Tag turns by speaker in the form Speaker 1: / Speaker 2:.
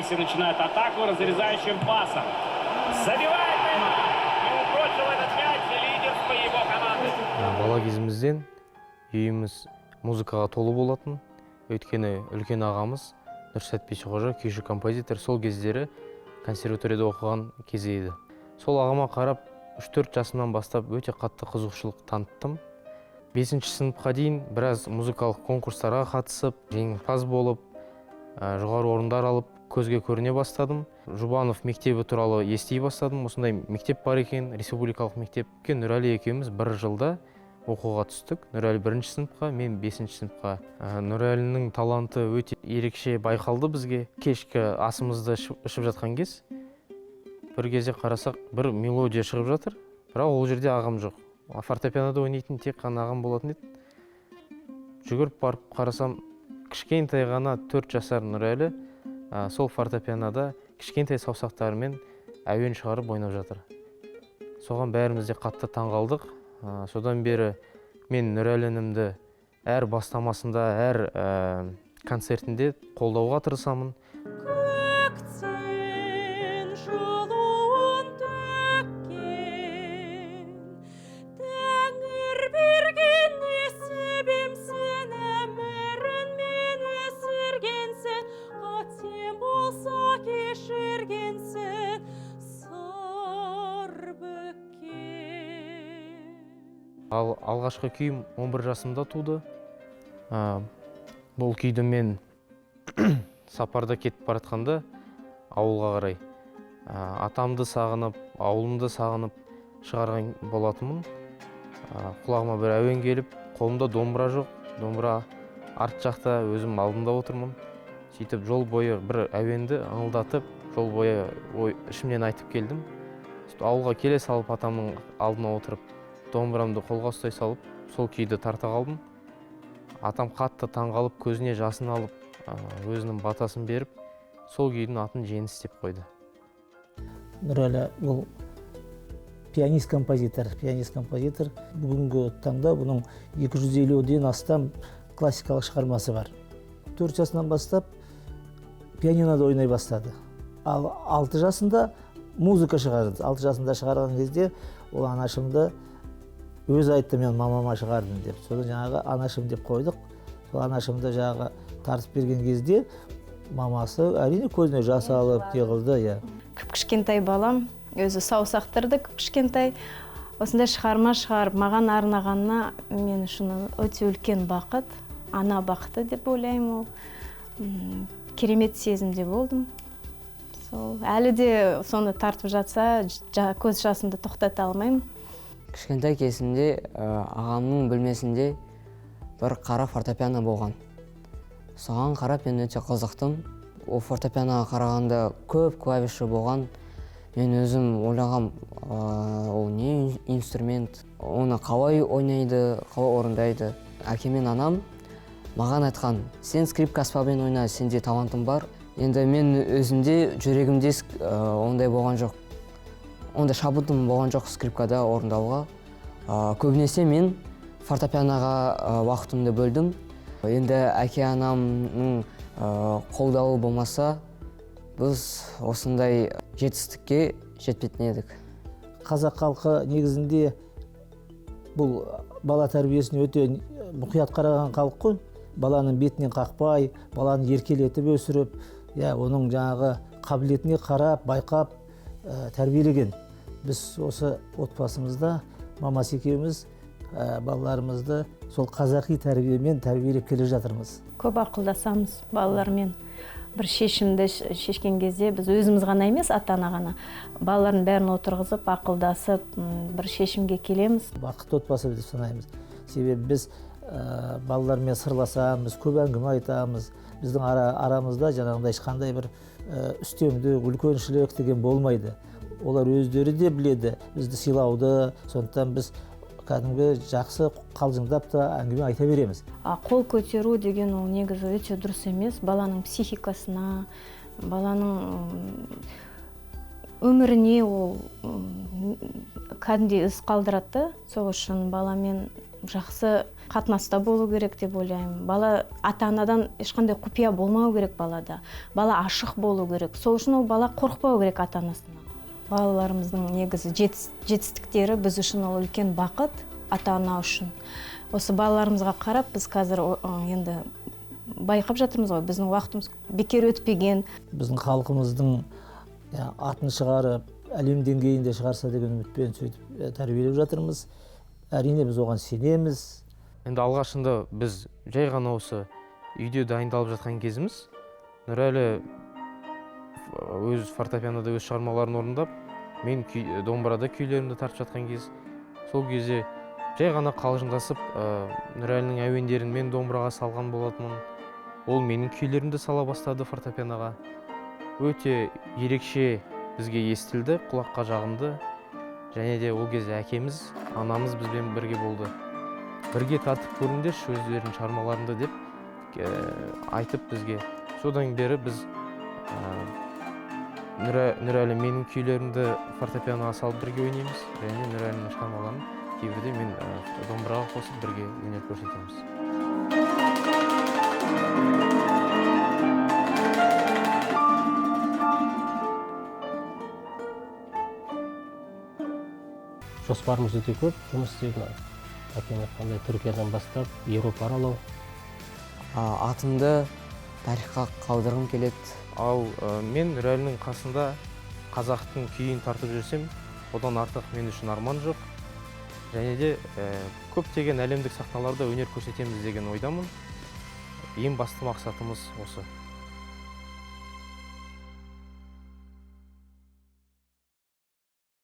Speaker 1: Алексей начинает атаку разрезающим пасом. Забивает Неймар. И упрочил этот мяч лидерство его команды.
Speaker 2: Бала кезімізден үйіміз музыкаға толы болатын. Өйткені үлкен ағамыз Нұрсәт Бешқожа, күйші композитор, сол кездері консерваторияда оқыған кезі еді. Сол ағама қарап 3-4 жасымнан бастап өте қатты қызығушылық таныттым. 5-ші сыныпқа дейін біраз музыкалық конкурстарға қатысып, жеңімпаз болып, жоғары орындар алып, көзге көріне бастадым. Жұбанов мектебі туралы ести бастадым. Осындай мектеп бар екен, республикалық мектепке. Нұрәлі екеуміз бір жылда оқуға түстік. Нұрәлі 1-ші сыныпқа, мен 5-ші сыныпқа. Нұрәлінің таланты өте ерекше байқалды бізге. Кешкі асымызды ішіп жатқан кез, бір кезде қарасақ, бір мелодия шығып жатыр, бірақ ол жерде ағам жоқ. Фортепианода ойнайтын тек қана ағам болатын еді. Жүгіріп барып қарасам, кішкентай ғана 4 жасар Нұрәлі сол фортепианода кішкентай саусақтарымен әуен шығарып ойнап жатыр. Соған бәріміз де қатты таңғалдық. Содан бері мен Нұрәлінімді әр бастамасында, әр концертінде қолдауға тырысамын. Алғашқы күйім 11 жасымда туды. Бұл күйді мен сапарда кетіп баратқанда ауылға қарай атамды сағынып, ауылымды сағынып шығарған болатынмын. Құлағыма бір әуен келіп, қолымда домбыра жоқ. Домбыра арт жақта, өзім алдында отырмын. Сөйтіп жол бойы бір әуенді ыңылдатып, жол бойы ішімнен айтып келдім. Ауылға келе салып атамның алдына отырып, домбырамды қолға ұстай салып, сол күйді тарта қалдым. Атам қатты таңғалып, көзіне жасын алып, өзінің батасын беріп, сол күйдің атын Жеңіс деп қойды.
Speaker 3: Нұрәлі бұл пианист-композитор. Бүгінгі таңда бұның 250-ден астам классикалық шығармасы бар. 4 жасынан бастап пианинода ойнай бастады. Ал 6 жасында музыка шығарды. 6 жасында шығарған кезде ол анашымды өз айтты, мен мамама шығардым деп. Содан жаңағы анашым деп қойдық. Сол анашымды жаңағы тартып берген кезде мамасы әрине көзіне жас алып теғылды.
Speaker 4: Кішкентай балам, өзі саусақтырды кішкентай. Осындай шығарма шығарып, маған арнағанына мен үшін өте үлкен бақыт, ана бақыты деп ойлаймын ол. Керемет сезімде болдым. Әлі де соны тартып жатса, көз жасымды тоқтата алмаймын.
Speaker 5: Кішкентай кезімде ағамның бөлмесінде бір қара фортепиано болған. Соған қарап мен өте қызықтым. Ол фортепианоға қарағанда көп клавиші болған. Мен өзім ойлағам, ол не инструмент, оны қалай ойнайды, қалай орындайды. Әкем мен анам маған айтқан, сен скрипка аспабымен ойна, сенде талантың бар. Енді мен өзімде жүрегімде ондай болған жоқ. Онда шабытым болған жоқ скрипкада орындауға. Көбінесе мен фортепианоға уақытымды бөлдім. Енді әке анамның қолдауы болмаса, біз осындай жетістікке жетпейтін едік.
Speaker 3: Қазақ халқы негізінде бұл бала тәрбиесіне өте мұқият қараған халық қой. Баланың бетінен қақпай, баланы еркелетіп өсіріп, оның жаңағы қабілетіне қарап, байқап тәрбиелеген. Біз осы отбасымызда мамасы екеуміз балаларымызды сол қазақи тәрбиемен тәрбиелеп келе жатырмыз.
Speaker 4: Көп ақылдасамыз балалармен. Бір шешімді шешкен кезде біз өзіміз ғана емес, ата-ана ғана. Балалардың бәрін отырғызып, ақылдасып, бір шешімге келеміз.
Speaker 3: Бақытты отбасы деп санаймыз. Себебі біз балалармен сырласамыз, көп әңгіме айтамыз. Біздің арамызда жаңағындай ешқандай бір үстемдік, үлкеншілік деген болмайды. Олар өздері де біледі бізді сыйлауды, сондықтан біз кәдімгі жақсы қалжыңдап та әңгіме айта береміз.
Speaker 4: Қол көтеру деген ол негізі өте дұрыс емес. Баланың психикасына, баланың өміріне ол кәдімгідей із қалдырады. Сол үшін баламен жақсы қатынаста болу керек деп ойлаймын. Бала ата-анадан ешқандай құпия болмау керек балада. Бала ашық болу керек. Сол үшін ол бала қорықпау керек ата-анасынан. Балаларымыздың негізі жетістіктері біз үшін ол үлкен бақыт, ата-ана үшін. Осы балаларымызға қарап біз қазір енді байқап жатырмыз ғой, біздің уақытымыз бекер өтпеген.
Speaker 3: Біздің халқымыздың атын шығарып, әлем деңгейінде шығарса деген үмітпен сөйтіп тәрбиелеп жатырмыз. Әрине біз оған сенеміз.
Speaker 2: Енді алғашында біз жай ғана осы үйде дайындалып жатқан кезіміз, Нұрәлі өз фортепианода өз шығармаларын орындап, мен домбырада күйлерімді тартып жатқан кез, сол кезде жай ғана қалжыңдасып, Нұрәлінің әуендерін мен домбыраға салған болатынмын. Ол менің күйлерімді сала бастады фортепианоға. Өте ерекше бізге естілді, құлаққа жағымды. Және де ол кезде әкеміз, анамыз бізбен бірге болды. Бірге тартып көріңдерші өздерінің шығармаларында деп айтып бізге. Содан бері біз Нұрәлі менің күйлерімді фортепианоға салып бірге ойнаймыз. Және Нұрәлінің шығармаларын кейбірде мен домбыраға қосып бірге өнер көрсетеміз.
Speaker 6: Жоспарымыз өте көп, жұмыс істейтін. Әкем айтқандай Түркиядан бастап Еуропа аралау.
Speaker 5: Атымды тарихқа қалдырғым келеді.
Speaker 2: Ал мен Нұрәлінің қасында қазақтың күйін тартып жүрсем, одан артық мен үшін арман жоқ. Және де көптеген әлемдік сахналарда өнер көрсетеміз деген ойдамын. Ең басты мақсатымыз осы.